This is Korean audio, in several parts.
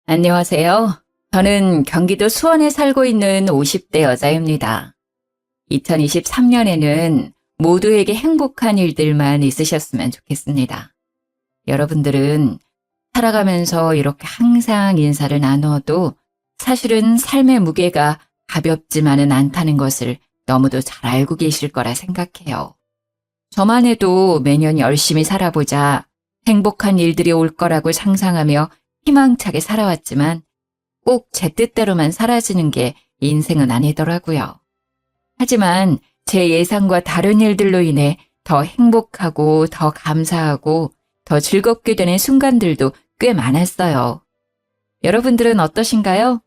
안녕하세요. 저는 경기도 수원에 살고 있는 50대 여자입니다. 2023년에는 모두에게 행복한 일들만 있으셨으면 좋겠습니다. 여러분들은 살아가면서 이렇게 항상 인사를 나누어도 사실은 삶의 무게가 가볍지만은 않다는 것을 너무도 잘 알고 계실 거라 생각해요. 저만 해도 매년 열심히 살아보자 행복한 일들이 올 거라고 상상하며 희망차게 살아왔지만 꼭 제 뜻대로만 사라지는 게 인생은 아니더라고요. 하지만 제 예상과 다른 일들로 인해 더 행복하고 더 감사하고 더 즐겁게 되는 순간들도 꽤 많았어요. 여러분들은 어떠신가요?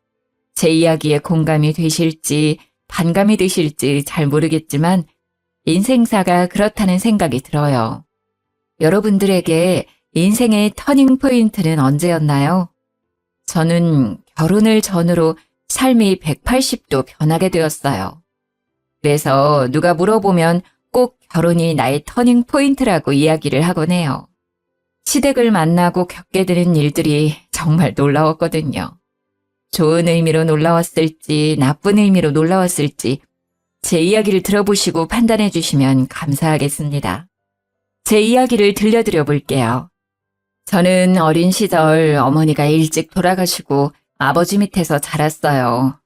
제 이야기에 공감이 되실지 반감이 드실지 잘 모르겠지만 인생사가 그렇다는 생각이 들어요. 여러분들에게 인생의 터닝 포인트는 언제였나요? 저는 결혼을 전후로 삶이 180도 변하게 되었어요. 그래서 누가 물어보면 꼭 결혼이 나의 터닝 포인트라고 이야기를 하곤 해요. 시댁을 만나고 겪게 되는 일들이 정말 놀라웠거든요. 좋은 의미로 놀라웠을지 나쁜 의미로 놀라웠을지 제 이야기를 들어보시고 판단해 주시면 감사하겠습니다. 제 이야기를 들려드려 볼게요. 저는 어린 시절 어머니가 일찍 돌아가시고 아버지 밑에서 자랐어요.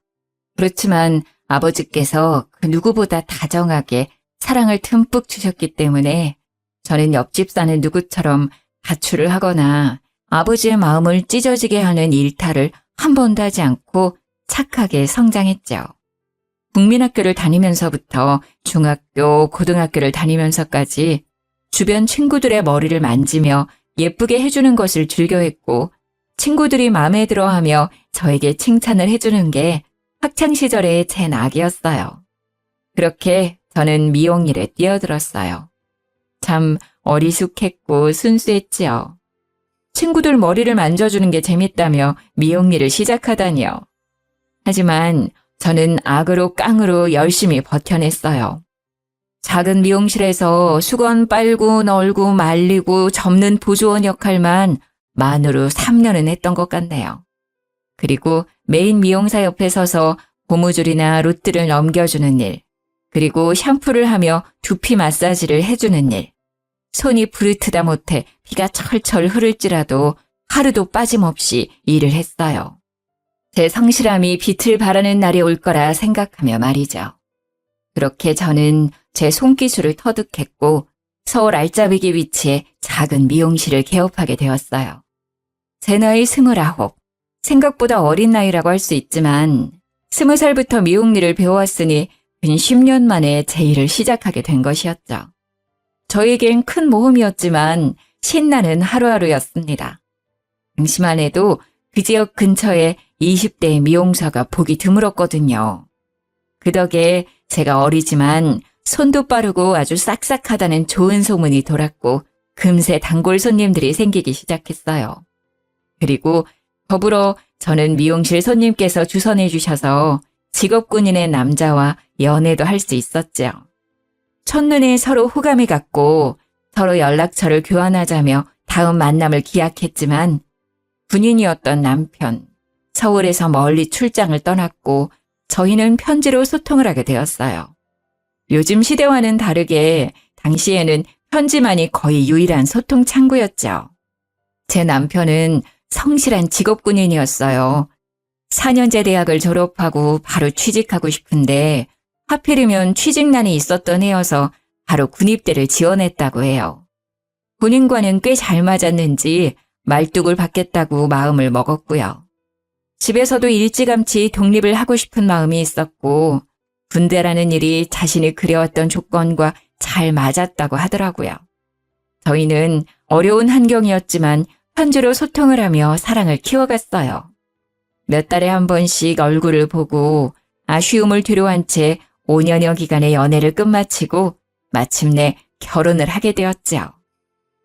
그렇지만 아버지께서 그 누구보다 다정하게 사랑을 듬뿍 주셨기 때문에 저는 옆집 사는 누구처럼 가출을 하거나 아버지의 마음을 찢어지게 하는 일탈을 한 번도 하지 않고 착하게 성장했죠. 국민학교를 다니면서부터 중학교, 고등학교를 다니면서까지 주변 친구들의 머리를 만지며 예쁘게 해주는 것을 즐겨했고 친구들이 마음에 들어하며 저에게 칭찬을 해주는 게 학창시절의 제 낙이었어요. 그렇게 저는 미용일에 뛰어들었어요. 참 어리숙했고 순수했지요. 친구들 머리를 만져주는 게 재밌다며 미용일을 시작하다니요. 하지만 저는 악으로 깡으로 열심히 버텨냈어요. 작은 미용실에서 수건 빨고 널고 말리고 접는 보조원 역할만 만으로 3년은 했던 것 같네요. 그리고 메인 미용사 옆에 서서 고무줄이나 로트를 넘겨주는 일, 그리고 샴푸를 하며 두피 마사지를 해주는 일. 손이 부르트다 못해 피가 철철 흐를지라도 하루도 빠짐없이 일을 했어요. 제 성실함이 빛을 발하는 날이 올 거라 생각하며 말이죠. 그렇게 저는 제 손기술을 터득했고 서울 알짜배기 위치에 작은 미용실을 개업하게 되었어요. 제 나이 29, 생각보다 어린 나이라고 할 수 있지만 20살부터 미용 일을 배워왔으니 근 10년 만에 제 일을 시작하게 된 것이었죠. 저에겐 큰 모험이었지만 신나는 하루하루였습니다. 당시만 해도 그 지역 근처에 20대의 미용사가 보기 드물었거든요. 그 덕에 제가 어리지만 손도 빠르고 아주 싹싹하다는 좋은 소문이 돌았고 금세 단골 손님들이 생기기 시작했어요. 그리고 더불어 저는 미용실 손님께서 주선해 주셔서 직업군인의 남자와 연애도 할 수 있었죠. 첫눈에 서로 호감이 갔고 서로 연락처를 교환하자며 다음 만남을 기약했지만 군인이었던 남편, 서울에서 멀리 출장을 떠났고 저희는 편지로 소통을 하게 되었어요. 요즘 시대와는 다르게 당시에는 편지만이 거의 유일한 소통 창구였죠. 제 남편은 성실한 직업군인이었어요. 4년제 대학을 졸업하고 바로 취직하고 싶은데 하필이면 취직난이 있었던 해여서 바로 군입대를 지원했다고 해요. 본인과는 꽤 잘 맞았는지 말뚝을 받겠다고 마음을 먹었고요. 집에서도 일찌감치 독립을 하고 싶은 마음이 있었고 군대라는 일이 자신이 그려왔던 조건과 잘 맞았다고 하더라고요. 저희는 어려운 환경이었지만 편지로 소통을 하며 사랑을 키워갔어요. 몇 달에 한 번씩 얼굴을 보고 아쉬움을 뒤로한 채 5년여 기간의 연애를 끝마치고 마침내 결혼을 하게 되었죠.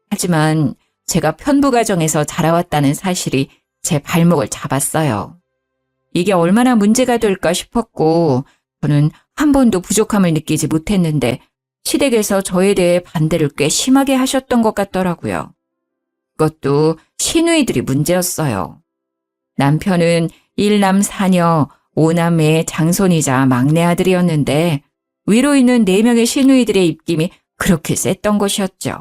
하지만 제가 편부 가정에서 자라왔다는 사실이 제 발목을 잡았어요. 이게 얼마나 문제가 될까 싶었고 저는 한 번도 부족함을 느끼지 못했는데 시댁에서 저에 대해 반대를 꽤 심하게 하셨던 것 같더라고요. 그것도 시누이들이 문제였어요. 남편은 1남 4녀 5남매의 장손이자 막내 아들이었는데 위로 있는 4명의 시누이들의 입김이 그렇게 셌던 것이었죠.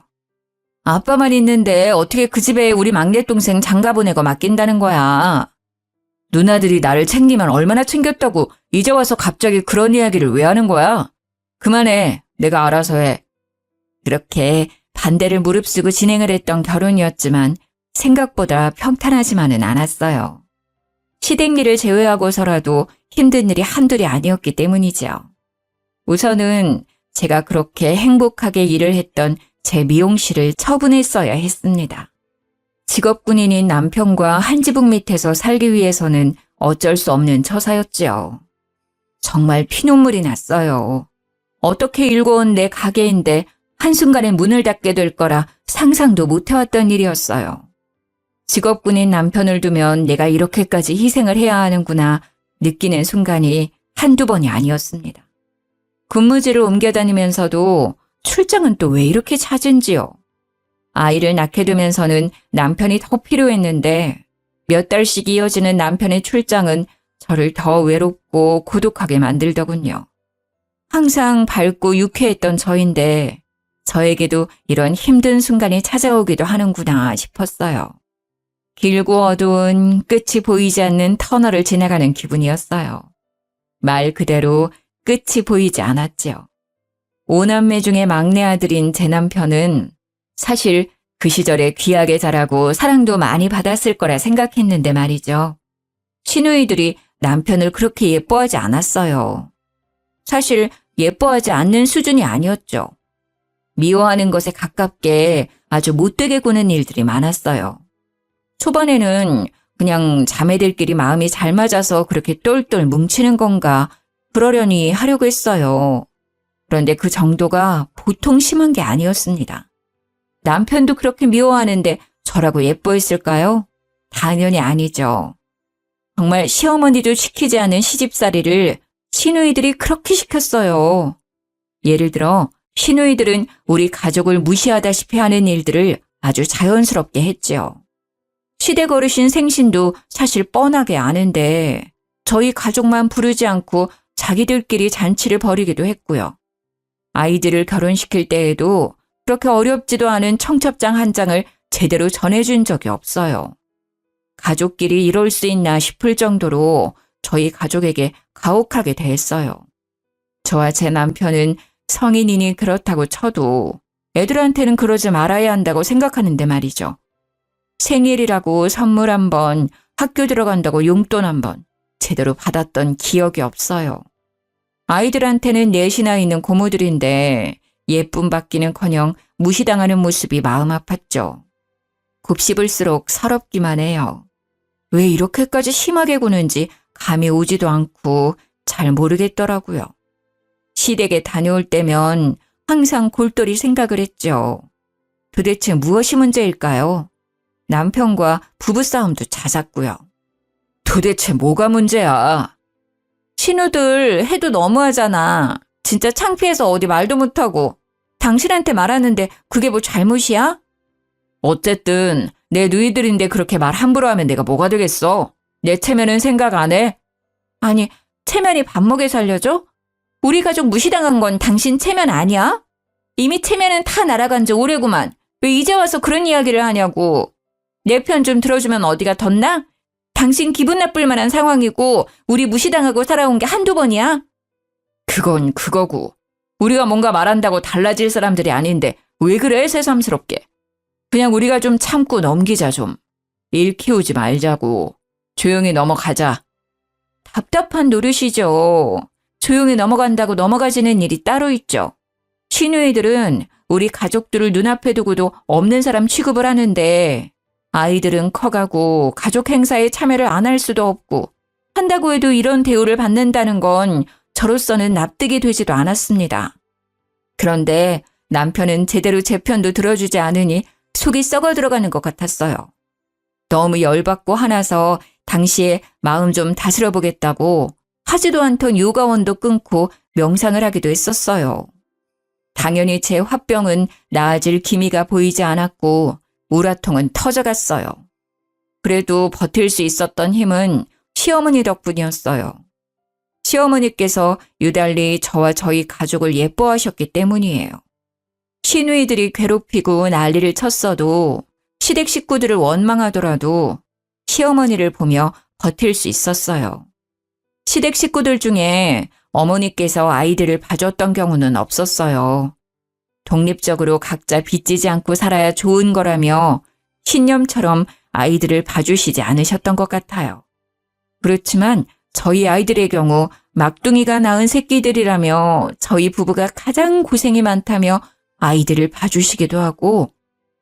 아빠만 있는데 어떻게 그 집에 우리 막내 동생 장가 보내고 맡긴다는 거야. 누나들이 나를 챙기면 얼마나 챙겼다고 이제 와서 갑자기 그런 이야기를 왜 하는 거야? 그만해. 내가 알아서 해. 그렇게 반대를 무릅쓰고 진행을 했던 결혼이었지만 생각보다 평탄하지만은 않았어요. 시댁일을 제외하고서라도 힘든 일이 한둘이 아니었기 때문이죠. 우선은 제가 그렇게 행복하게 일을 했던 제 미용실을 처분했어야 했습니다. 직업군인인 남편과 한 지붕 밑에서 살기 위해서는 어쩔 수 없는 처사였지요. 정말 피눈물이 났어요. 어떻게 일궈온 내 가게인데 한순간에 문을 닫게 될 거라 상상도 못 해왔던 일이었어요. 직업군인 남편을 두면 내가 이렇게까지 희생을 해야 하는구나 느끼는 순간이 한두 번이 아니었습니다. 근무지를 옮겨 다니면서도 출장은 또 왜 이렇게 잦은지요? 아이를 낳게 되면서는 남편이 더 필요했는데 몇 달씩 이어지는 남편의 출장은 저를 더 외롭고 고독하게 만들더군요. 항상 밝고 유쾌했던 저인데 저에게도 이런 힘든 순간이 찾아오기도 하는구나 싶었어요. 길고 어두운 끝이 보이지 않는 터널을 지나가는 기분이었어요. 말 그대로 끝이 보이지 않았지요. 5남매 중에 막내 아들인 제 남편은 사실 그 시절에 귀하게 자라고 사랑도 많이 받았을 거라 생각했는데 말이죠. 시누이들이 남편을 그렇게 예뻐하지 않았어요. 사실 예뻐하지 않는 수준이 아니었죠. 미워하는 것에 가깝게 아주 못되게 구는 일들이 많았어요. 초반에는 그냥 자매들끼리 마음이 잘 맞아서 그렇게 똘똘 뭉치는 건가 그러려니 하려고 했어요. 그런데 그 정도가 보통 심한 게 아니었습니다. 남편도 그렇게 미워하는데 저라고 예뻐했을까요? 당연히 아니죠. 정말 시어머니도 시키지 않은 시집살이를 시누이들이 그렇게 시켰어요. 예를 들어 시누이들은 우리 가족을 무시하다시피 하는 일들을 아주 자연스럽게 했죠. 시댁 어르신 생신도 사실 뻔하게 아는데 저희 가족만 부르지 않고 자기들끼리 잔치를 벌이기도 했고요. 아이들을 결혼시킬 때에도 그렇게 어렵지도 않은 청첩장 한 장을 제대로 전해준 적이 없어요. 가족끼리 이럴 수 있나 싶을 정도로 저희 가족에게 가혹하게 대했어요. 저와 제 남편은 성인이니 그렇다고 쳐도 애들한테는 그러지 말아야 한다고 생각하는데 말이죠. 생일이라고 선물 한 번, 학교 들어간다고 용돈 한 번 제대로 받았던 기억이 없어요. 아이들한테는 넷이나 있는 고모들인데 예쁨 받기는커녕 무시당하는 모습이 마음 아팠죠. 곱씹을수록 서럽기만 해요. 왜 이렇게까지 심하게 구는지 감이 오지도 않고 잘 모르겠더라고요. 시댁에 다녀올 때면 항상 골똘히 생각을 했죠. 도대체 무엇이 문제일까요? 남편과 부부싸움도 잦았고요. 도대체 뭐가 문제야? 신우들 해도 너무하잖아. 진짜 창피해서 어디 말도 못하고. 당신한테 말하는데 그게 뭐 잘못이야? 어쨌든 내 누이들인데 그렇게 말 함부로 하면 내가 뭐가 되겠어? 내 체면은 생각 안 해? 아니, 체면이 밥 먹여 살려줘? 우리 가족 무시당한 건 당신 체면 아니야? 이미 체면은 다 날아간 지 오래구만. 왜 이제 와서 그런 이야기를 하냐고. 내 편 좀 들어주면 어디가 덧나? 당신 기분 나쁠 만한 상황이고 우리 무시당하고 살아온 게 한두 번이야? 그건 그거고. 우리가 뭔가 말한다고 달라질 사람들이 아닌데 왜 그래 새삼스럽게. 그냥 우리가 좀 참고 넘기자 좀. 일 키우지 말자고. 조용히 넘어가자. 답답한 노릇이죠. 조용히 넘어간다고 넘어가지는 일이 따로 있죠. 시누이들은 우리 가족들을 눈앞에 두고도 없는 사람 취급을 하는데 아이들은 커가고 가족 행사에 참여를 안 할 수도 없고 한다고 해도 이런 대우를 받는다는 건 저로서는 납득이 되지도 않았습니다. 그런데 남편은 제대로 제 편도 들어주지 않으니 속이 썩어 들어가는 것 같았어요. 너무 열받고 화나서 당시에 마음 좀 다스려 보겠다고 하지도 않던 요가원도 끊고 명상을 하기도 했었어요. 당연히 제 화병은 나아질 기미가 보이지 않았고 우라통은 터져갔어요. 그래도 버틸 수 있었던 힘은 시어머니 덕분이었어요. 시어머니께서 유달리 저와 저희 가족을 예뻐하셨기 때문이에요. 시누이들이 괴롭히고 난리를 쳤어도 시댁 식구들을 원망하더라도 시어머니를 보며 버틸 수 있었어요. 시댁 식구들 중에 어머니께서 아이들을 봐줬던 경우는 없었어요. 독립적으로 각자 빚지지 않고 살아야 좋은 거라며 신념처럼 아이들을 봐주시지 않으셨던 것 같아요. 그렇지만 저희 아이들의 경우 막둥이가 낳은 새끼들이라며 저희 부부가 가장 고생이 많다며 아이들을 봐주시기도 하고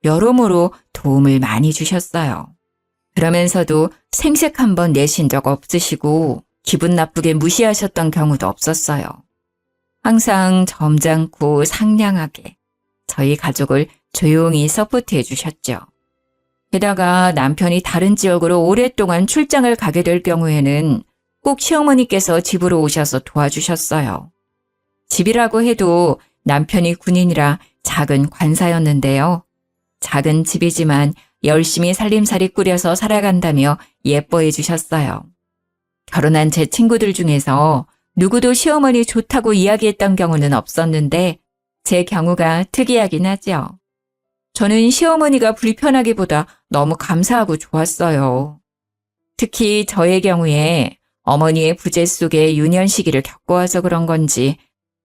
여러모로 도움을 많이 주셨어요. 그러면서도 생색 한 번 내신 적 없으시고 기분 나쁘게 무시하셨던 경우도 없었어요. 항상 점잖고 상냥하게 저희 가족을 조용히 서포트해 주셨죠. 게다가 남편이 다른 지역으로 오랫동안 출장을 가게 될 경우에는 꼭 시어머니께서 집으로 오셔서 도와주셨어요. 집이라고 해도 남편이 군인이라 작은 관사였는데요. 작은 집이지만 열심히 살림살이 꾸려서 살아간다며 예뻐해 주셨어요. 결혼한 제 친구들 중에서 누구도 시어머니 좋다고 이야기했던 경우는 없었는데 제 경우가 특이하긴 하죠. 저는 시어머니가 불편하기보다 너무 감사하고 좋았어요. 특히 저의 경우에 어머니의 부재 속에 유년 시기를 겪어와서 그런 건지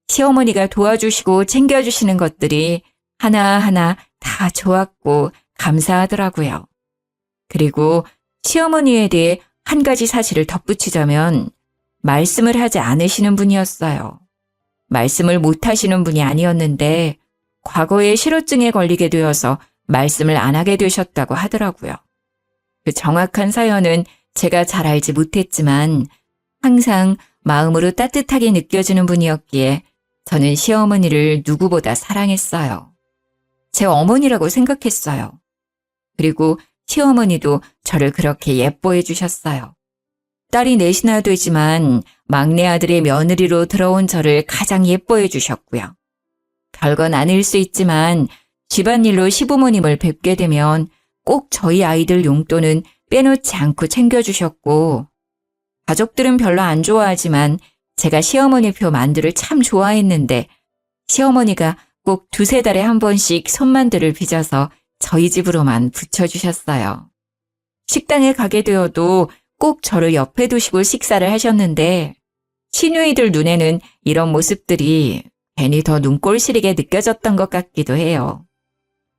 시어머니가 도와주시고 챙겨주시는 것들이 하나하나 다 좋았고 감사하더라고요. 그리고 시어머니에 대해 한 가지 사실을 덧붙이자면 말씀을 하지 않으시는 분이었어요. 말씀을 못 하시는 분이 아니었는데 과거에 실어증에 걸리게 되어서 말씀을 안 하게 되셨다고 하더라고요. 그 정확한 사연은 제가 잘 알지 못했지만 항상 마음으로 따뜻하게 느껴지는 분이었기에 저는 시어머니를 누구보다 사랑했어요. 제 어머니라고 생각했어요. 그리고 시어머니도 저를 그렇게 예뻐해 주셨어요. 딸이 넷이나 되지만 막내 아들의 며느리로 들어온 저를 가장 예뻐해 주셨고요. 별건 아닐 수 있지만 집안일로 시부모님을 뵙게 되면 꼭 저희 아이들 용돈은 빼놓지 않고 챙겨주셨고 가족들은 별로 안 좋아하지만 제가 시어머니 표 만두를 참 좋아했는데 시어머니가 꼭 두세 달에 한 번씩 손만두를 빚어서 저희 집으로만 붙여주셨어요. 식당에 가게 되어도 꼭 저를 옆에 두시고 식사를 하셨는데 시누이들 눈에는 이런 모습들이 괜히 더 눈꼴 시리게 느껴졌던 것 같기도 해요.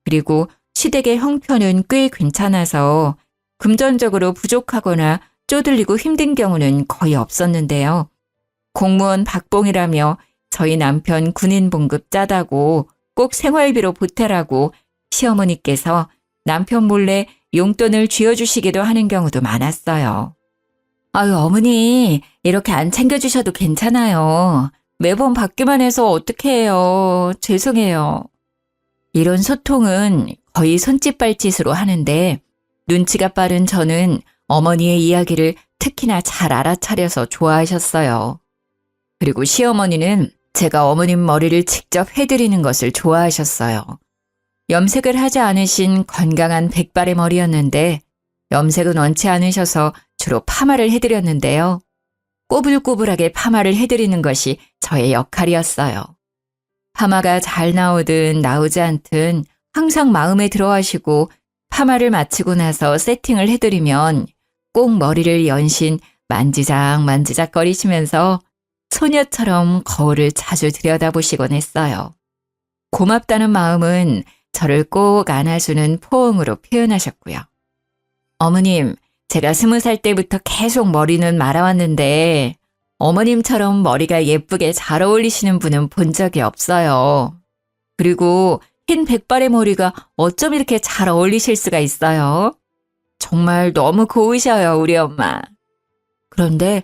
그리고 시댁의 형편은 꽤 괜찮아서 금전적으로 부족하거나 쪼들리고 힘든 경우는 거의 없었는데요. 공무원 박봉이라며 저희 남편 군인 봉급 짜다고 꼭 생활비로 보태라고 시어머니께서 남편 몰래 용돈을 쥐어주시기도 하는 경우도 많았어요. 아유, 어머니, 이렇게 안 챙겨주셔도 괜찮아요. 매번 받기만 해서 어떡해요. 죄송해요. 이런 소통은 거의 손짓발짓으로 하는데 눈치가 빠른 저는 어머니의 이야기를 특히나 잘 알아차려서 좋아하셨어요. 그리고 시어머니는 제가 어머님 머리를 직접 해드리는 것을 좋아하셨어요. 염색을 하지 않으신 건강한 백발의 머리였는데 염색은 원치 않으셔서 주로 파마를 해드렸는데요. 꼬불꼬불하게 파마를 해드리는 것이 저의 역할이었어요. 파마가 잘 나오든 나오지 않든 항상 마음에 들어하시고 파마를 마치고 나서 세팅을 해드리면 꼭 머리를 연신 만지작 거리시면서 소녀처럼 거울을 자주 들여다보시곤 했어요. 고맙다는 마음은 저를 꼭 안아주는 포옹으로 표현하셨고요. 어머님, 제가 20살 때부터 계속 머리는 말아왔는데 어머님처럼 머리가 예쁘게 잘 어울리시는 분은 본 적이 없어요. 그리고 흰 백발의 머리가 어쩜 이렇게 잘 어울리실 수가 있어요? 정말 너무 고우셔요, 우리 엄마. 그런데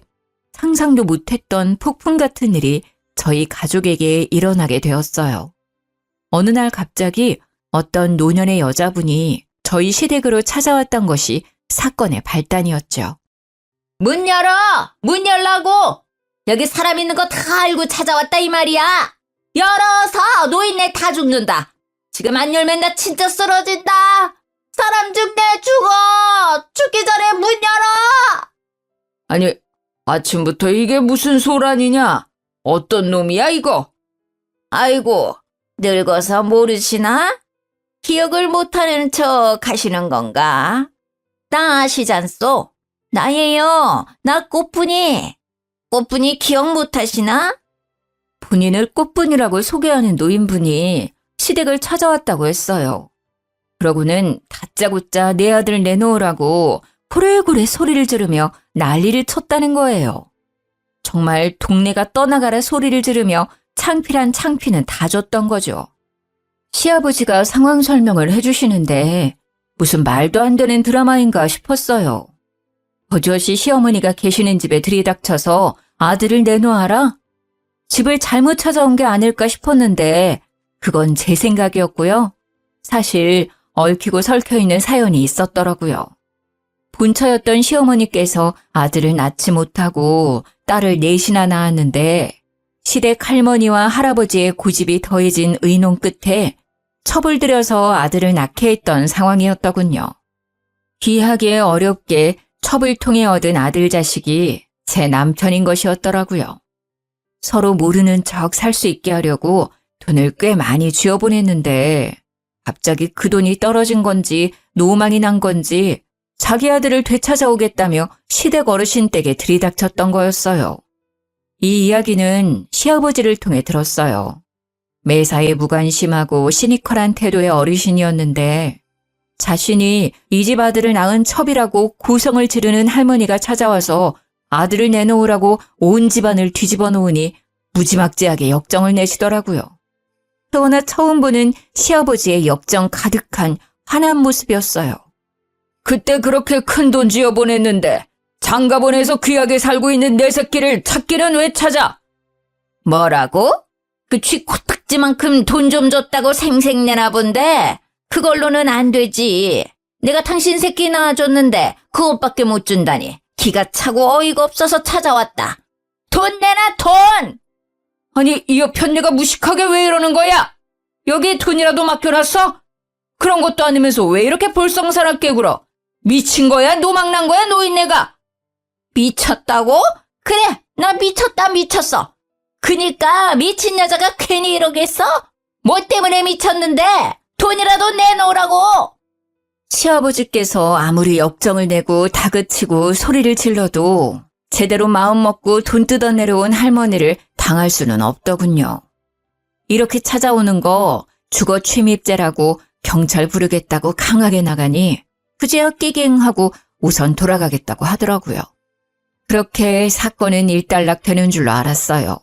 상상도 못했던 폭풍 같은 일이 저희 가족에게 일어나게 되었어요. 어느 날 갑자기 어떤 노년의 여자분이 저희 시댁으로 찾아왔던 것이 사건의 발단이었죠. 문 열어! 문 열라고! 여기 사람 있는 거 다 알고 찾아왔다 이 말이야! 열어서 노인네 다 죽는다! 지금 안 열면 나 진짜 쓰러진다! 사람 죽네, 죽어! 죽기 전에 문 열어! 아니, 아침부터 이게 무슨 소란이냐? 어떤 놈이야, 이거? 아이고, 늙어서 모르시나? 기억을 못하는 척 하시는 건가? 나 아시잖소? 나예요. 나 꽃분이. 꽃분이 기억 못하시나? 본인을 꽃분이라고 소개하는 노인분이 시댁을 찾아왔다고 했어요. 그러고는 다짜고짜 내 아들 내놓으라고 고래고래 소리를 지르며 난리를 쳤다는 거예요. 정말 동네가 떠나가라 소리를 지르며 창피란 창피는 다 줬던 거죠. 시아버지가 상황 설명을 해주시는데 무슨 말도 안 되는 드라마인가 싶었어요. 버젓이 시어머니가 계시는 집에 들이닥쳐서 아들을 내놓아라? 집을 잘못 찾아온 게 아닐까 싶었는데 그건 제 생각이었고요. 사실 얽히고 설켜 있는 사연이 있었더라고요. 본처였던 시어머니께서 아들을 낳지 못하고 딸을 넷이나 낳았는데 시댁 할머니와 할아버지의 고집이 더해진 의논 끝에 첩을 들여서 아들을 낳게 했던 상황이었더군요. 귀하게 어렵게 첩을 통해 얻은 아들 자식이 제 남편인 것이었더라고요. 서로 모르는 척 살 수 있게 하려고 돈을 꽤 많이 쥐어보냈는데 갑자기 그 돈이 떨어진 건지 노망이 난 건지 자기 아들을 되찾아오겠다며 시댁 어르신 댁에 들이닥쳤던 거였어요. 이 이야기는 시아버지를 통해 들었어요. 매사에 무관심하고 시니컬한 태도의 어르신이었는데 자신이 이 집 아들을 낳은 첩이라고 고성을 지르는 할머니가 찾아와서 아들을 내놓으라고 온 집안을 뒤집어 놓으니 무지막지하게 역정을 내시더라고요. 그러나 처음 보는 시아버지의 역정 가득한 화난 모습이었어요. 그때 그렇게 큰 돈 쥐어보냈는데 장가보내서 귀하게 살고 있는 내 새끼를 찾기는 왜 찾아? 뭐라고? 그 쥐 코딱지만큼 돈 좀 줬다고 생색내나 본데 그걸로는 안 되지. 내가 당신 새끼 낳아줬는데 그것밖에 못 준다니. 기가 차고 어이가 없어서 찾아왔다. 돈 내놔, 돈! 아니, 이 여편네가 무식하게 왜 이러는 거야? 여기에 돈이라도 맡겨놨어? 그런 것도 아니면서 왜 이렇게 볼썽사납게 굴어? 미친 거야? 노망난 거야? 노인네가? 미쳤다고? 그래, 나 미쳤다, 미쳤어. 그니까 미친 여자가 괜히 이러겠어? 뭐 때문에 미쳤는데? 돈이라도 내놓으라고! 시아버지께서 아무리 역정을 내고 다그치고 소리를 질러도 제대로 마음 먹고 돈 뜯어 내려온 할머니를 당할 수는 없더군요. 이렇게 찾아오는 거 주거 침입죄라고 경찰 부르겠다고 강하게 나가니 그제야 끼갱하고 우선 돌아가겠다고 하더라고요. 그렇게 사건은 일단락 되는 줄로 알았어요.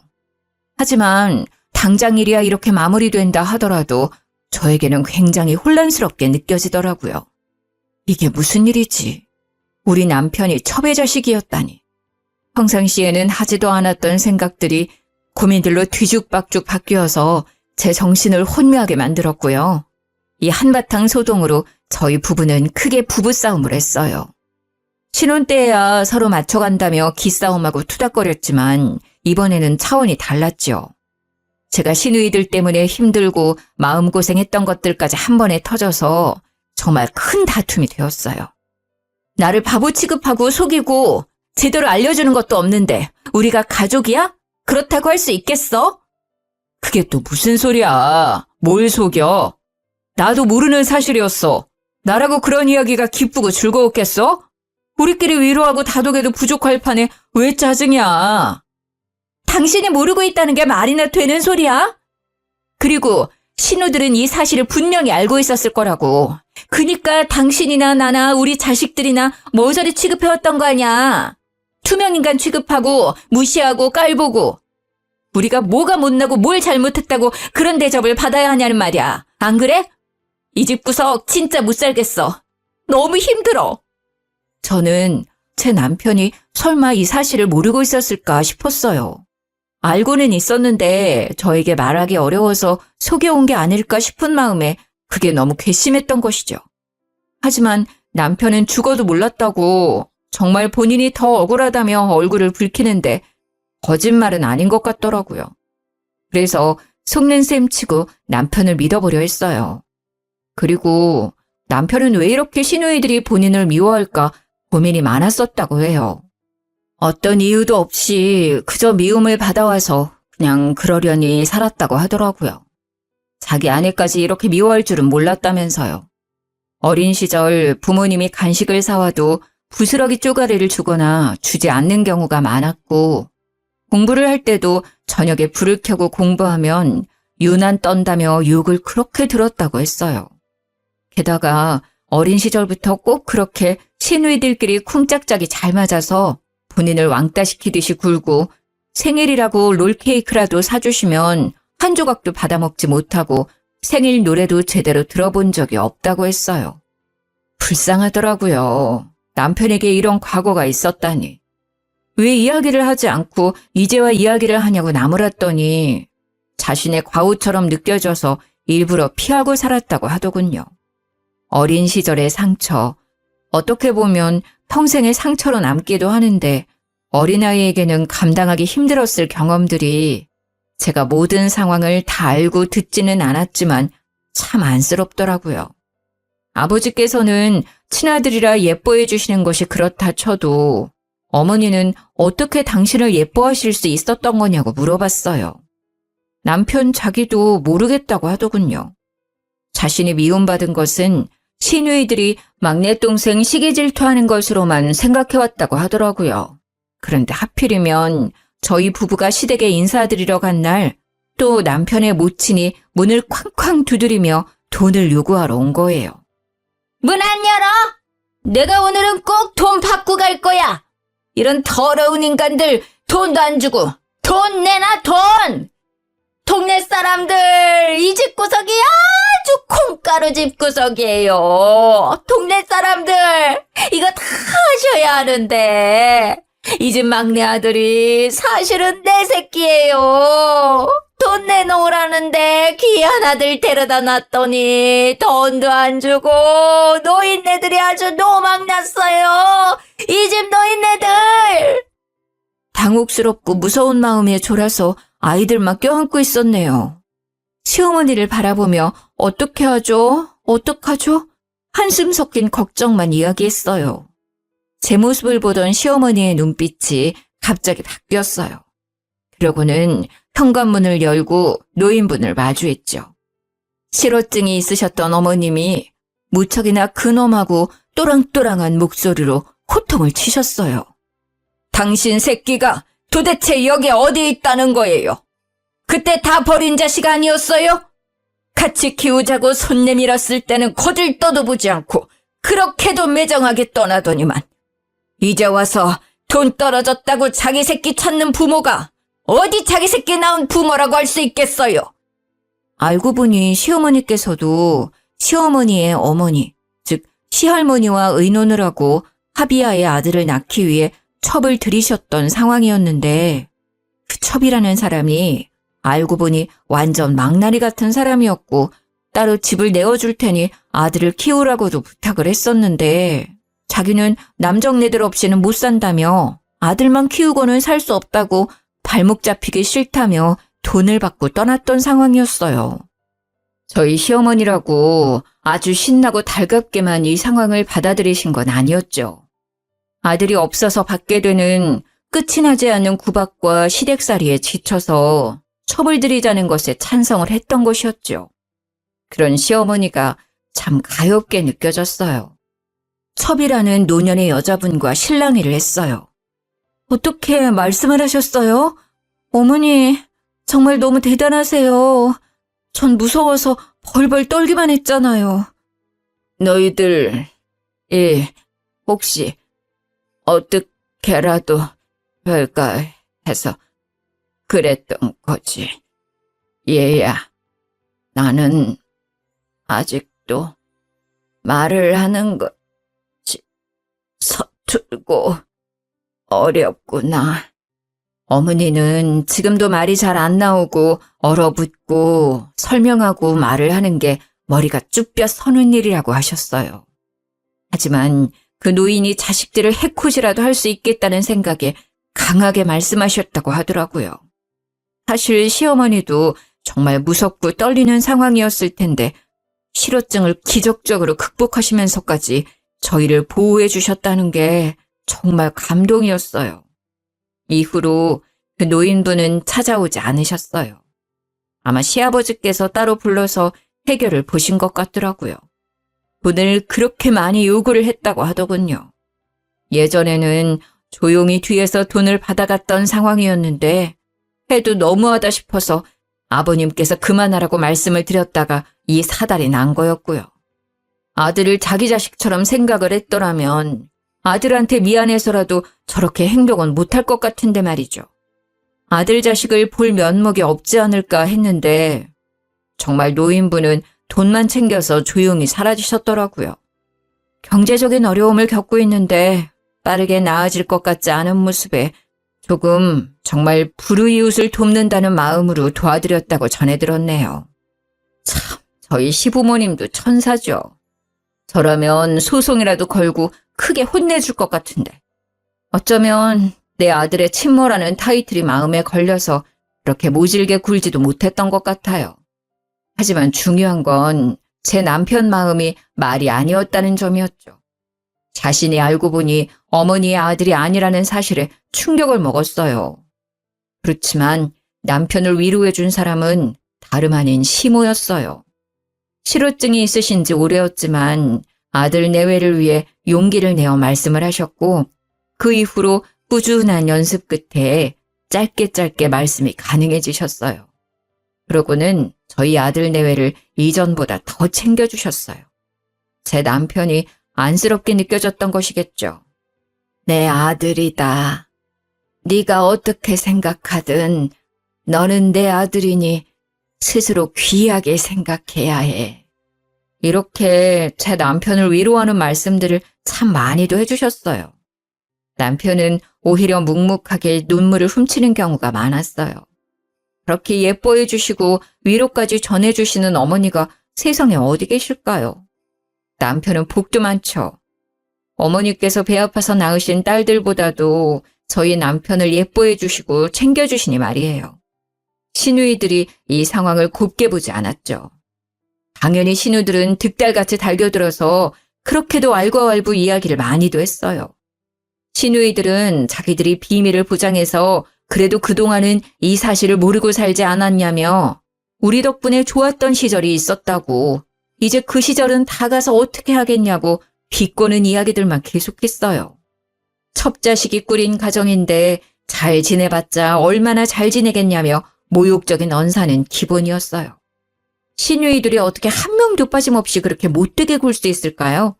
하지만 당장 일이야 이렇게 마무리된다 하더라도 저에게는 굉장히 혼란스럽게 느껴지더라고요. 이게 무슨 일이지? 우리 남편이 첩의 자식이었다니. 평상시에는 하지도 않았던 생각들이 고민들로 뒤죽박죽 바뀌어서 제 정신을 혼미하게 만들었고요. 이 한바탕 소동으로 저희 부부는 크게 부부싸움을 했어요. 신혼 때야 서로 맞춰간다며 기싸움하고 투닥거렸지만 이번에는 차원이 달랐죠. 제가 시누이들 때문에 힘들고 마음고생했던 것들까지 한 번에 터져서 정말 큰 다툼이 되었어요. 나를 바보 취급하고 속이고 제대로 알려주는 것도 없는데 우리가 가족이야? 그렇다고 할 수 있겠어? 그게 또 무슨 소리야? 뭘 속여? 나도 모르는 사실이었어. 나라고 그런 이야기가 기쁘고 즐거웠겠어? 우리끼리 위로하고 다독여도 부족할 판에 왜 짜증이야? 당신이 모르고 있다는 게 말이나 되는 소리야? 그리고 신우들은 이 사실을 분명히 알고 있었을 거라고. 그니까 당신이나 나나 우리 자식들이나 모조리 취급해왔던 거 아니야. 투명인간 취급하고 무시하고 깔보고. 우리가 뭐가 못나고 뭘 잘못했다고 그런 대접을 받아야 하냐는 말이야. 안 그래? 이 집 구석 진짜 못 살겠어. 너무 힘들어. 저는 제 남편이 설마 이 사실을 모르고 있었을까 싶었어요. 알고는 있었는데 저에게 말하기 어려워서 속여온 게 아닐까 싶은 마음에 그게 너무 괘씸했던 것이죠. 하지만 남편은 죽어도 몰랐다고 정말 본인이 더 억울하다며 얼굴을 붉히는데 거짓말은 아닌 것 같더라고요. 그래서 속는 셈 치고 남편을 믿어보려 했어요. 그리고 남편은 왜 이렇게 시누이들이 본인을 미워할까 고민이 많았었다고 해요. 어떤 이유도 없이 그저 미움을 받아와서 그냥 그러려니 살았다고 하더라고요. 자기 아내까지 이렇게 미워할 줄은 몰랐다면서요. 어린 시절 부모님이 간식을 사와도 부스러기 쪼가리를 주거나 주지 않는 경우가 많았고, 공부를 할 때도 저녁에 불을 켜고 공부하면 유난 떤다며 욕을 그렇게 들었다고 했어요. 게다가 어린 시절부터 꼭 그렇게 시누이들끼리 쿵짝짝이 잘 맞아서 본인을 왕따시키듯이 굴고, 생일이라고 롤케이크라도 사주시면 한 조각도 받아먹지 못하고 생일 노래도 제대로 들어본 적이 없다고 했어요. 불쌍하더라고요. 남편에게 이런 과거가 있었다니. 왜 이야기를 하지 않고 이제와 이야기를 하냐고 나무랐더니 자신의 과오처럼 느껴져서 일부러 피하고 살았다고 하더군요. 어린 시절의 상처, 어떻게 보면 평생의 상처로 남기도 하는데 어린아이에게는 감당하기 힘들었을 경험들이 제가 모든 상황을 다 알고 듣지는 않았지만 참 안쓰럽더라고요. 아버지께서는 친아들이라 예뻐해 주시는 것이 그렇다 쳐도 어머니는 어떻게 당신을 예뻐하실 수 있었던 거냐고 물어봤어요. 남편 자기도 모르겠다고 하더군요. 자신이 미움받은 것은 시누이들이 막내 동생 시기 질투하는 것으로만 생각해왔다고 하더라고요. 그런데 하필이면 저희 부부가 시댁에 인사드리러 간 날 또 남편의 모친이 문을 쾅쾅 두드리며 돈을 요구하러 온 거예요. 문 안 열어! 내가 오늘은 꼭 돈 받고 갈 거야! 이런 더러운 인간들 돈도 안 주고 돈 내놔 돈! 동네 사람들 이 집구석이 아주 콩가루 집구석이에요. 동네 사람들 이거 다 하셔야 하는데 이 집 막내 아들이 사실은 내 새끼예요. 돈 내놓으라는데 귀한 아들 데려다 놨더니 돈도 안 주고 노인네들이 아주 노망났어요. 이 집 노인네들. 당혹스럽고 무서운 마음에 졸아서 아이들만 껴안고 있었네요. 시어머니를 바라보며 어떻게 하죠? 어떡하죠? 한숨 섞인 걱정만 이야기했어요. 제 모습을 보던 시어머니의 눈빛이 갑자기 바뀌었어요. 그러고는 현관문을 열고 노인분을 마주했죠. 실어증이 있으셨던 어머님이 무척이나 근엄하고 또랑또랑한 목소리로 호통을 치셨어요. 당신 새끼가 도대체 여기 어디 있다는 거예요? 그때 다 버린 자식 아니었어요? 같이 키우자고 손 내밀었을 때는 거들떠도 보지 않고 그렇게도 매정하게 떠나더니만 이제 와서 돈 떨어졌다고 자기 새끼 찾는 부모가 어디 자기 새끼 낳은 부모라고 할 수 있겠어요? 알고 보니 시어머니께서도 시어머니의 어머니, 즉 시할머니와 의논을 하고 합의하에 아들을 낳기 위해 첩을 들이셨던 상황이었는데 그 첩이라는 사람이 알고 보니 완전 망나니 같은 사람이었고 따로 집을 내어줄 테니 아들을 키우라고도 부탁을 했었는데 자기는 남정네들 없이는 못 산다며 아들만 키우고는 살 수 없다고 발목 잡히기 싫다며 돈을 받고 떠났던 상황이었어요. 저희 시어머니라고 아주 신나고 달갑게만 이 상황을 받아들이신 건 아니었죠. 아들이 없어서 받게 되는 끝이 나지 않는 구박과 시댁살이에 지쳐서 첩을 들이자는 것에 찬성을 했던 것이었죠. 그런 시어머니가 참 가엾게 느껴졌어요. 첩이라는 노년의 여자분과 실랑이를 했어요. 어떻게 말씀을 하셨어요? 어머니, 정말 너무 대단하세요. 전 무서워서 벌벌 떨기만 했잖아요. 너희들, 혹시 어떻게라도 별까 해서 그랬던 거지. 얘야, 나는 아직도 말을 하는 것이 서툴고 어렵구나. 어머니는 지금도 말이 잘 안 나오고 얼어붙고 설명하고 말을 하는 게 머리가 쭈뼛 서는 일이라고 하셨어요. 하지만 그 노인이 자식들을 해코지라도 할 수 있겠다는 생각에 강하게 말씀하셨다고 하더라고요. 사실 시어머니도 정말 무섭고 떨리는 상황이었을 텐데 실어증을 기적적으로 극복하시면서까지 저희를 보호해 주셨다는 게 정말 감동이었어요. 이후로 그 노인분은 찾아오지 않으셨어요. 아마 시아버지께서 따로 불러서 해결을 보신 것 같더라고요. 돈을 그렇게 많이 요구를 했다고 하더군요. 예전에는 조용히 뒤에서 돈을 받아갔던 상황이었는데 해도 너무하다 싶어서 아버님께서 그만하라고 말씀을 드렸다가 이 사달이 난 거였고요. 아들을 자기 자식처럼 생각을 했더라면 아들한테 미안해서라도 저렇게 행동은 못할 것 같은데 말이죠. 아들 자식을 볼 면목이 없지 않을까 했는데 정말 노인분은 돈만 챙겨서 조용히 사라지셨더라고요. 경제적인 어려움을 겪고 있는데 빠르게 나아질 것 같지 않은 모습에 조금 정말 불우이웃을 돕는다는 마음으로 도와드렸다고 전해 들었네요. 참, 저희 시부모님도 천사죠. 저라면 소송이라도 걸고 크게 혼내줄 것 같은데. 어쩌면 내 아들의 친모라는 타이틀이 마음에 걸려서 그렇게 모질게 굴지도 못했던 것 같아요. 하지만 중요한 건 제 남편 마음이 말이 아니었다는 점이었죠. 자신이 알고 보니 어머니의 아들이 아니라는 사실에 충격을 먹었어요. 그렇지만 남편을 위로해준 사람은 다름 아닌 시모였어요. 실어증이 있으신 지 오래였지만 아들 내외를 위해 용기를 내어 말씀을 하셨고 그 이후로 꾸준한 연습 끝에 짧게 말씀이 가능해지셨어요. 그러고는 저희 아들 내외를 이전보다 더 챙겨주셨어요. 제 남편이 안쓰럽게 느껴졌던 것이겠죠. 내 아들이다. 네가 어떻게 생각하든 너는 내 아들이니 스스로 귀하게 생각해야 해. 이렇게 제 남편을 위로하는 말씀들을 참 많이도 해주셨어요. 남편은 오히려 묵묵하게 눈물을 훔치는 경우가 많았어요. 그렇게 예뻐해 주시고 위로까지 전해주시는 어머니가 세상에 어디 계실까요? 남편은 복도 많죠. 어머니께서 배 아파서 낳으신 딸들보다도 저희 남편을 예뻐해 주시고 챙겨주시니 말이에요. 시누이들이 이 상황을 곱게 보지 않았죠. 당연히 시누들은 득달같이 달겨들어서 그렇게도 알과알부 이야기를 많이도 했어요. 시누이들은 자기들이 비밀을 보장해서 그래도 그동안은 이 사실을 모르고 살지 않았냐며 우리 덕분에 좋았던 시절이 있었다고 이제 그 시절은 다 가서 어떻게 하겠냐고 비꼬는 이야기들만 계속했어요. 첩자식이 꾸린 가정인데 잘 지내봤자 얼마나 잘 지내겠냐며 모욕적인 언사는 기본이었어요. 시누이들이 어떻게 한 명도 빠짐없이 그렇게 못되게 굴 수 있을까요?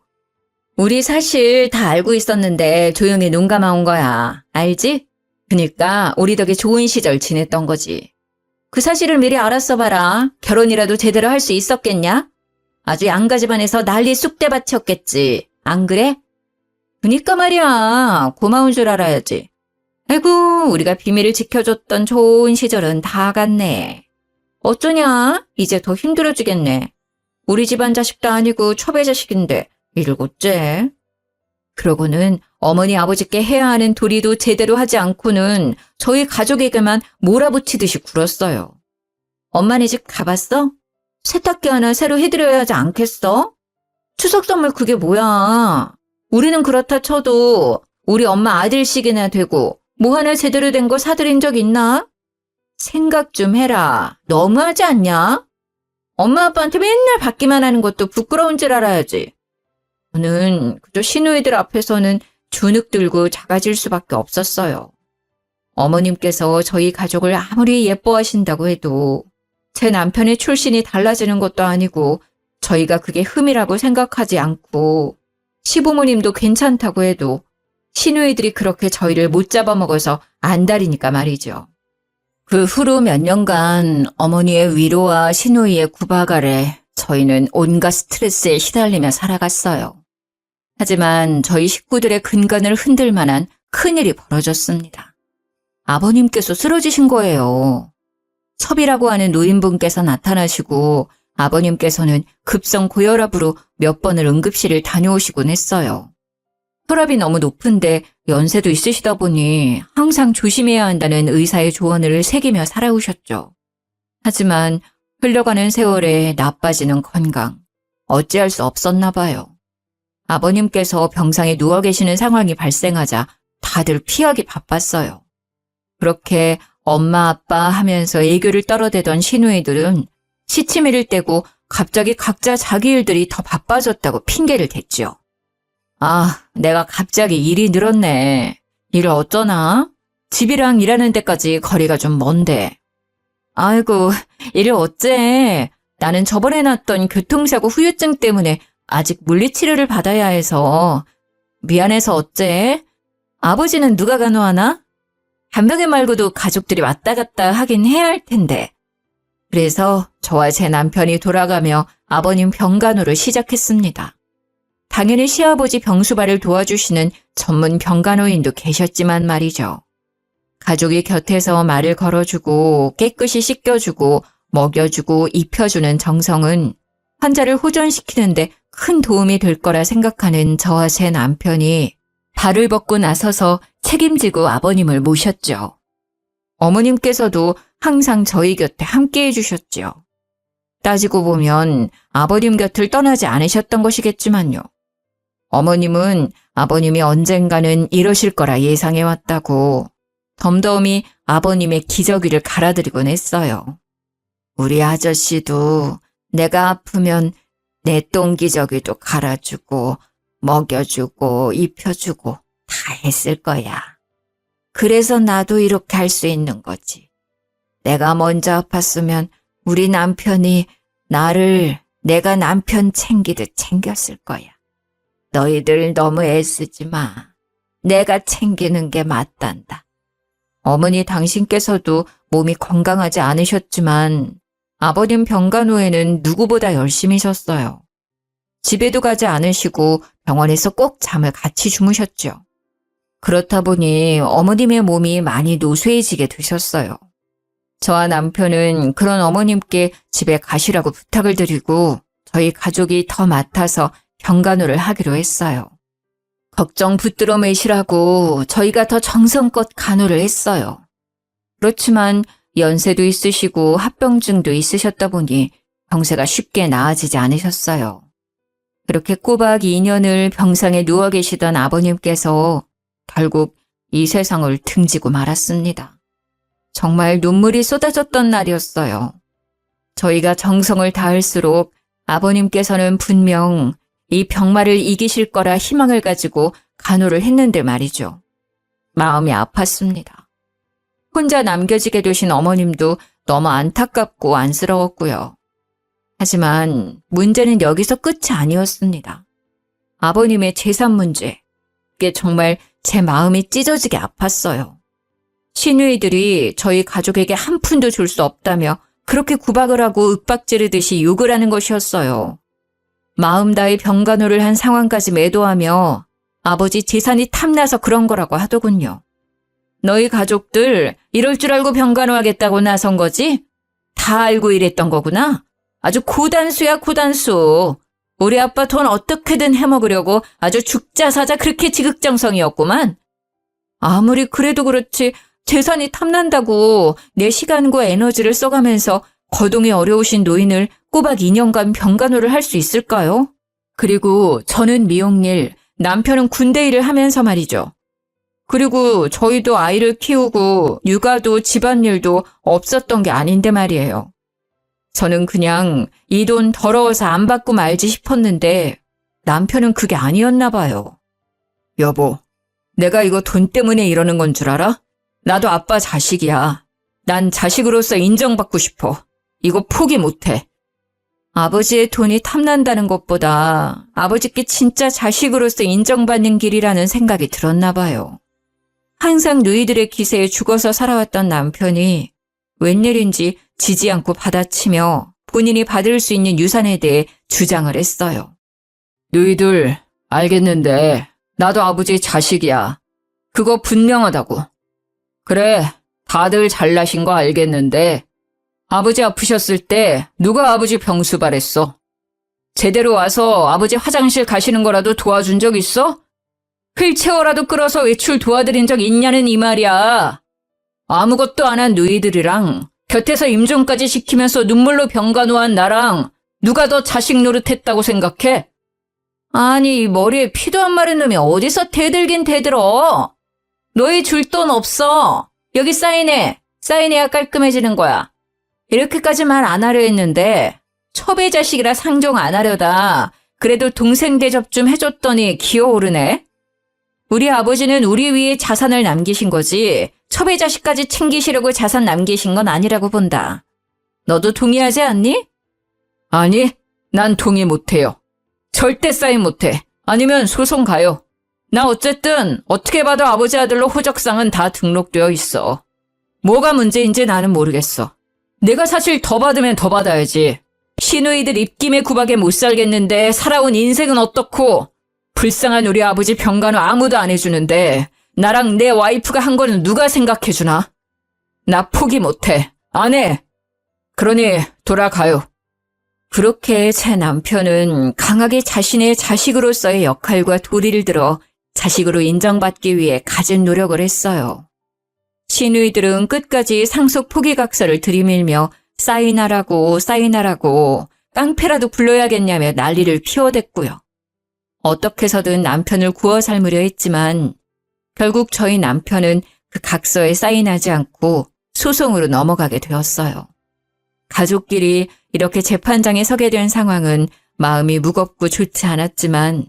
우리 사실 다 알고 있었는데 조용히 눈 감아온 거야. 알지? 그니까 우리 덕에 좋은 시절 지냈던 거지. 그 사실을 미리 알았어 봐라. 결혼이라도 제대로 할 수 있었겠냐? 아주 양가 집안에서 난리 쑥대밭이었겠지. 안 그래? 그니까 말이야. 고마운 줄 알아야지. 아이고, 우리가 비밀을 지켜줬던 좋은 시절은 다 갔네. 어쩌냐? 이제 더 힘들어지겠네. 우리 집안 자식도 아니고 초배 자식인데 일곱째. 그러고는 어머니 아버지께 해야 하는 도리도 제대로 하지 않고는 저희 가족에게만 몰아붙이듯이 굴었어요. 엄마네 집 가봤어? 세탁기 하나 새로 해드려야 하지 않겠어? 추석 선물 그게 뭐야? 우리는 그렇다 쳐도 우리 엄마 아들식이나 되고 뭐 하나 제대로 된 거 사드린 적 있나? 생각 좀 해라. 너무하지 않냐? 엄마 아빠한테 맨날 받기만 하는 것도 부끄러운 줄 알아야지. 저는 그저 시누이들 앞에서는 주눅 들고 작아질 수밖에 없었어요. 어머님께서 저희 가족을 아무리 예뻐하신다고 해도 제 남편의 출신이 달라지는 것도 아니고 저희가 그게 흠이라고 생각하지 않고 시부모님도 괜찮다고 해도 시누이들이 그렇게 저희를 못 잡아먹어서 안달이니까 말이죠. 그 후로 몇 년간 어머니의 위로와 시누이의 구박 아래 저희는 온갖 스트레스에 시달리며 살아갔어요. 하지만 저희 식구들의 근간을 흔들 만한 큰일이 벌어졌습니다. 아버님께서 쓰러지신 거예요. 섭이라고 하는 노인분께서 나타나시고 아버님께서는 급성 고혈압으로 몇 번을 응급실을 다녀오시곤 했어요. 혈압이 너무 높은데 연세도 있으시다 보니 항상 조심해야 한다는 의사의 조언을 새기며 살아오셨죠. 하지만 흘러가는 세월에 나빠지는 건강, 어찌할 수 없었나 봐요. 아버님께서 병상에 누워 계시는 상황이 발생하자 다들 피하기 바빴어요. 그렇게 엄마 아빠 하면서 애교를 떨어대던 시누이들은 시치미를 떼고 갑자기 각자 자기 일들이 더 바빠졌다고 핑계를 댔죠. 아, 내가 갑자기 일이 늘었네. 일을 어쩌나? 집이랑 일하는 데까지 거리가 좀 먼데. 아이고, 일을 어째? 나는 저번에 났던 교통사고 후유증 때문에 아직 물리치료를 받아야 해서. 미안해서 어째? 아버지는 누가 간호하나? 간병인 말고도 가족들이 왔다 갔다 하긴 해야 할 텐데. 그래서 저와 제 남편이 돌아가며 아버님 병간호를 시작했습니다. 당연히 시아버지 병수발을 도와주시는 전문 병간호인도 계셨지만 말이죠. 가족이 곁에서 말을 걸어주고 깨끗이 씻겨주고 먹여주고 입혀주는 정성은 환자를 호전시키는데 큰 도움이 될 거라 생각하는 저와 제 남편이 발을 벗고 나서서 책임지고 아버님을 모셨죠. 어머님께서도 항상 저희 곁에 함께 해주셨죠. 따지고 보면 아버님 곁을 떠나지 않으셨던 것이겠지만요. 어머님은 아버님이 언젠가는 이러실 거라 예상해왔다고 덤덤히 아버님의 기저귀를 갈아드리곤 했어요. 우리 아저씨도 내가 아프면 내 똥기저귀도 갈아주고 먹여주고 입혀주고 다 했을 거야. 그래서 나도 이렇게 할 수 있는 거지. 내가 먼저 아팠으면 우리 남편이 나를 내가 남편 챙기듯 챙겼을 거야. 너희들 너무 애쓰지 마. 내가 챙기는 게 맞단다. 어머니 당신께서도 몸이 건강하지 않으셨지만 아버님 병간 후에는 누구보다 열심히 쉬었어요. 집에도 가지 않으시고 병원에서 꼭 잠을 같이 주무셨죠. 그렇다 보니 어머님의 몸이 많이 노쇠해지게 되셨어요. 저와 남편은 그런 어머님께 집에 가시라고 부탁을 드리고 저희 가족이 더 맡아서 병간호를 하기로 했어요. 걱정 붙들어 매시라고 저희가 더 정성껏 간호를 했어요. 그렇지만 연세도 있으시고 합병증도 있으셨다 보니 병세가 쉽게 나아지지 않으셨어요. 그렇게 꼬박 2년을 병상에 누워 계시던 아버님께서 결국 이 세상을 등지고 말았습니다. 정말 눈물이 쏟아졌던 날이었어요. 저희가 정성을 다할수록 아버님께서는 분명 이 병마를 이기실 거라 희망을 가지고 간호를 했는데 말이죠. 마음이 아팠습니다. 혼자 남겨지게 되신 어머님도 너무 안타깝고 안쓰러웠고요. 하지만 문제는 여기서 끝이 아니었습니다. 아버님의 재산 문제. 그게 정말 제 마음이 찢어지게 아팠어요. 시누이들이 저희 가족에게 한 푼도 줄 수 없다며 그렇게 구박을 하고 윽박지르듯이 욕을 하는 것이었어요. 마음 다해 병간호를 한 상황까지 매도하며 아버지 재산이 탐나서 그런 거라고 하더군요. 너희 가족들 이럴 줄 알고 병간호하겠다고 나선 거지? 다 알고 이랬던 거구나. 아주 고단수야 고단수. 우리 아빠 돈 어떻게든 해먹으려고 아주 죽자사자 그렇게 지극정성이었구만. 아무리 그래도 그렇지 재산이 탐난다고 내 시간과 에너지를 써가면서 거동이 어려우신 노인을 꼬박 2년간 병간호를 할 수 있을까요? 그리고 저는 미용일, 남편은 군대 일을 하면서 말이죠. 그리고 저희도 아이를 키우고 육아도 집안일도 없었던 게 아닌데 말이에요. 저는 그냥 이 돈 더러워서 안 받고 말지 싶었는데 남편은 그게 아니었나 봐요. 여보, 내가 이거 돈 때문에 이러는 건 줄 알아? 나도 아빠 자식이야. 난 자식으로서 인정받고 싶어. 이거 포기 못해. 아버지의 돈이 탐난다는 것보다 아버지께 진짜 자식으로서 인정받는 길이라는 생각이 들었나 봐요. 항상 누이들의 기세에 죽어서 살아왔던 남편이 웬일인지 지지 않고 받아치며 본인이 받을 수 있는 유산에 대해 주장을 했어요. 누이들 알겠는데 나도 아버지 자식이야. 그거 분명하다고. 그래, 다들 잘나신 거 알겠는데 아버지 아프셨을 때 누가 아버지 병수발했어? 제대로 와서 아버지 화장실 가시는 거라도 도와준 적 있어? 휠체어라도 끌어서 외출 도와드린 적 있냐는 이 말이야. 아무것도 안 한 누이들이랑 곁에서 임종까지 시키면서 눈물로 병간호한 나랑 누가 더 자식 노릇했다고 생각해? 아니, 이 머리에 피도 안 마른 놈이 어디서 대들긴 대들어? 너희 줄 돈 없어. 여기 사인해. 사인해야 깔끔해지는 거야. 이렇게까지 말 안 하려 했는데 첩의 자식이라 상종 안 하려다 그래도 동생 대접 좀 해줬더니 기어오르네. 우리 아버지는 우리 위에 자산을 남기신 거지 첩의 자식까지 챙기시려고 자산 남기신 건 아니라고 본다. 너도 동의하지 않니? 아니, 난 동의 못해요. 절대 사인 못해. 아니면 소송 가요. 나 어쨌든 어떻게 봐도 아버지 아들로 호적상은 다 등록되어 있어. 뭐가 문제인지 나는 모르겠어. 내가 사실 더 받으면 더 받아야지. 시누이들 입김에 구박에 못 살겠는데 살아온 인생은 어떻고 불쌍한 우리 아버지 병간호 아무도 안 해주는데 나랑 내 와이프가 한 거는 누가 생각해주나? 나 포기 못해. 안 해. 그러니 돌아가요. 그렇게 제 남편은 강하게 자신의 자식으로서의 역할과 도리를 들어 자식으로 인정받기 위해 갖은 노력을 했어요. 시누이들은 끝까지 상속 포기각서를 들이밀며 사인하라고 깡패라도 불러야겠냐며 난리를 피워댔고요. 어떻게 해서든 남편을 구워 삶으려 했지만 결국 저희 남편은 그 각서에 사인하지 않고 소송으로 넘어가게 되었어요. 가족끼리 이렇게 재판장에 서게 된 상황은 마음이 무겁고 좋지 않았지만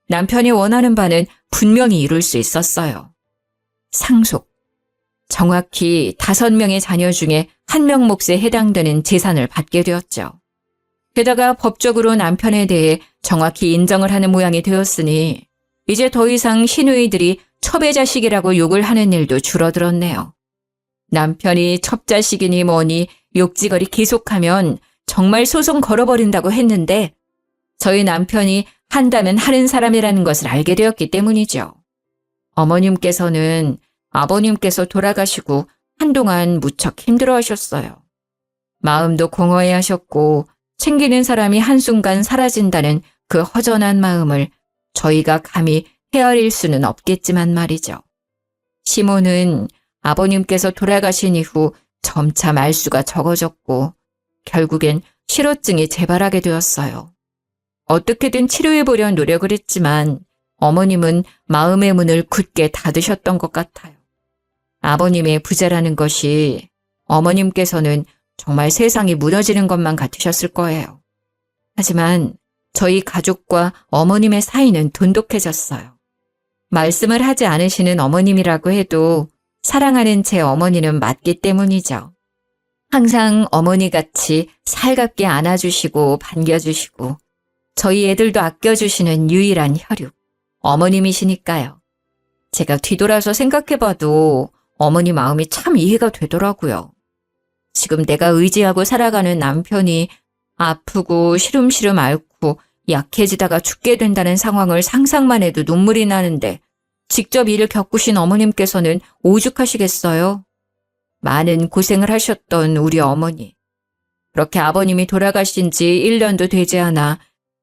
남편이 원하는 바는 분명히 이룰 수 있었어요. 상속. 정확히 5명의 자녀 중에 1명 몫에 해당되는 재산을 받게 되었죠. 게다가 법적으로 남편에 대해 정확히 인정을 하는 모양이 되었으니 이제 더 이상 시누이들이 첩의 자식이라고 욕을 하는 일도 줄어들었네요. 남편이 첩자식이니 뭐니 욕지거리 계속하면 정말 소송 걸어버린다고 했는데 저희 남편이 한다면 하는 사람이라는 것을 알게 되었기 때문이죠. 어머님께서는 아버님께서 돌아가시고 한동안 무척 힘들어하셨어요. 마음도 공허해하셨고 챙기는 사람이 한순간 사라진다는 그 허전한 마음을 저희가 감히 헤아릴 수는 없겠지만 말이죠. 시모는 아버님께서 돌아가신 이후 점차 말수가 적어졌고 결국엔 실어증이 재발하게 되었어요. 어떻게든 치료해보려 노력을 했지만 어머님은 마음의 문을 굳게 닫으셨던 것 같아요. 아버님의 부자라는 것이 어머님께서는 정말 세상이 무너지는 것만 같으셨을 거예요. 하지만 저희 가족과 어머님의 사이는 돈독해졌어요. 말씀을 하지 않으시는 어머님이라고 해도 사랑하는 제 어머니는 맞기 때문이죠. 항상 어머니같이 살갑게 안아주시고 반겨주시고 저희 애들도 아껴주시는 유일한 혈육, 어머님이시니까요. 제가 뒤돌아서 생각해봐도 어머니 마음이 참 이해가 되더라고요. 지금 내가 의지하고 살아가는 남편이 아프고 시름시름 앓고 약해지다가 죽게 된다는 상황을 상상만 해도 눈물이 나는데 직접 이를 겪으신 어머님께서는 오죽하시겠어요? 많은 고생을 하셨던 우리 어머니. 그렇게 아버님이 돌아가신 지 1년도 되지 않아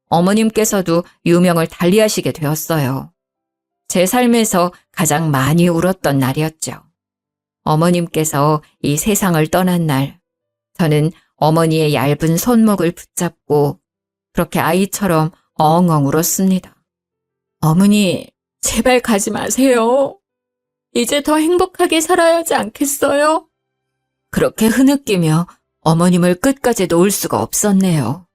어머님께서도 유명을 달리하시게 되었어요. 제 삶에서 가장 많이 울었던 날이었죠. 어머님께서 이 세상을 떠난 날, 저는 어머니의 얇은 손목을 붙잡고 그렇게 아이처럼 엉엉 울었습니다. 어머니, 제발 가지 마세요. 이제 더 행복하게 살아야 하지 않겠어요? 그렇게 흐느끼며 어머님을 끝까지 놓을 수가 없었네요.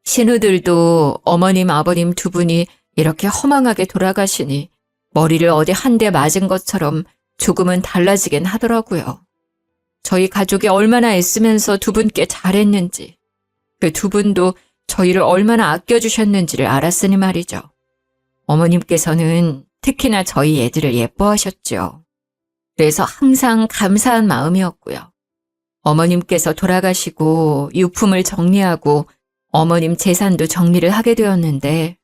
신우들도 어머님, 아버님 두 분이 이렇게 허망하게 돌아가시니 머리를 어디 한 대 맞은 것처럼 조금은 달라지긴 하더라고요. 저희 가족이 얼마나 애쓰면서 두 분께 잘했는지, 그 두 분도 저희를 얼마나 아껴주셨는지를 알았으니 말이죠. 어머님께서는 특히나 저희 애들을 예뻐하셨죠. 그래서 항상 감사한 마음이었고요. 어머님께서 돌아가시고 유품을 정리하고 어머님 재산도 정리를 하게 되었는데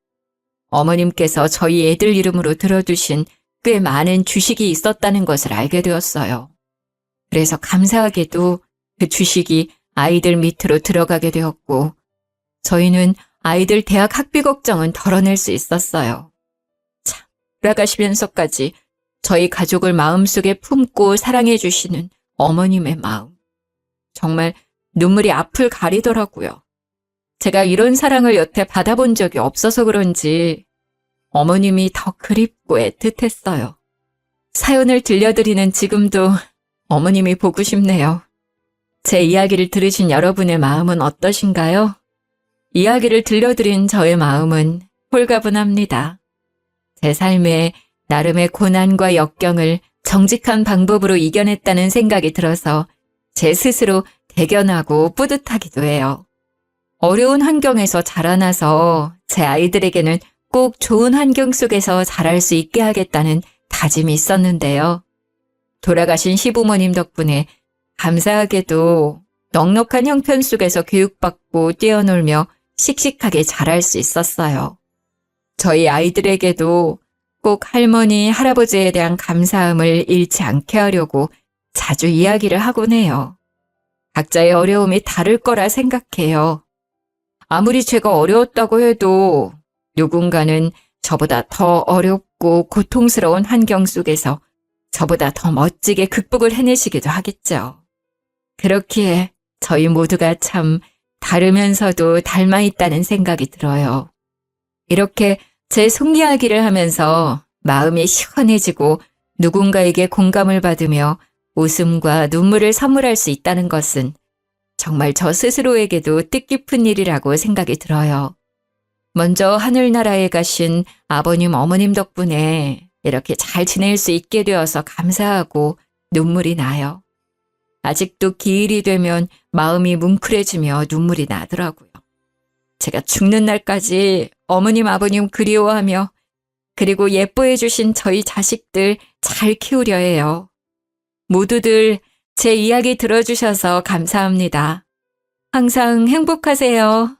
어머님께서 저희 애들 이름으로 들어두신 꽤 많은 주식이 있었다는 것을 알게 되었어요. 그래서 감사하게도 그 주식이 아이들 밑으로 들어가게 되었고 저희는 아이들 대학 학비 걱정은 덜어낼 수 있었어요. 참, 돌아가시면서까지 저희 가족을 마음속에 품고 사랑해 주시는 어머님의 마음. 정말 눈물이 앞을 가리더라고요. 제가 이런 사랑을 여태 받아본 적이 없어서 그런지 어머님이 더 그립고 애틋했어요. 사연을 들려드리는 지금도 어머님이 보고 싶네요. 제 이야기를 들으신 여러분의 마음은 어떠신가요? 이야기를 들려드린 저의 마음은 홀가분합니다. 제 삶에 나름의 고난과 역경을 정직한 방법으로 이겨냈다는 생각이 들어서 제 스스로 대견하고 뿌듯하기도 해요. 어려운 환경에서 자라나서 제 아이들에게는 꼭 좋은 환경 속에서 자랄 수 있게 하겠다는 다짐이 있었는데요. 돌아가신 시부모님 덕분에 감사하게도 넉넉한 형편 속에서 교육받고 뛰어놀며 씩씩하게 자랄 수 있었어요. 저희 아이들에게도 꼭 할머니, 할아버지에 대한 감사함을 잃지 않게 하려고 자주 이야기를 하곤 해요. 각자의 어려움이 다를 거라 생각해요. 아무리 제가 어려웠다고 해도 누군가는 저보다 더 어렵고 고통스러운 환경 속에서 저보다 더 멋지게 극복을 해내시기도 하겠죠. 그렇기에 저희 모두가 참 다르면서도 닮아 있다는 생각이 들어요. 이렇게 제 속 이야기를 하면서 마음이 시원해지고 누군가에게 공감을 받으며 웃음과 눈물을 선물할 수 있다는 것은 정말 저 스스로에게도 뜻깊은 일이라고 생각이 들어요. 먼저 하늘나라에 가신 아버님, 어머님 덕분에 이렇게 잘 지낼 수 있게 되어서 감사하고 눈물이 나요. 아직도 기일이 되면 마음이 뭉클해지며 눈물이 나더라고요. 제가 죽는 날까지 어머님, 아버님 그리워하며 그리고 예뻐해 주신 저희 자식들 잘 키우려 해요. 모두들 제 이야기 들어주셔서 감사합니다. 항상 행복하세요.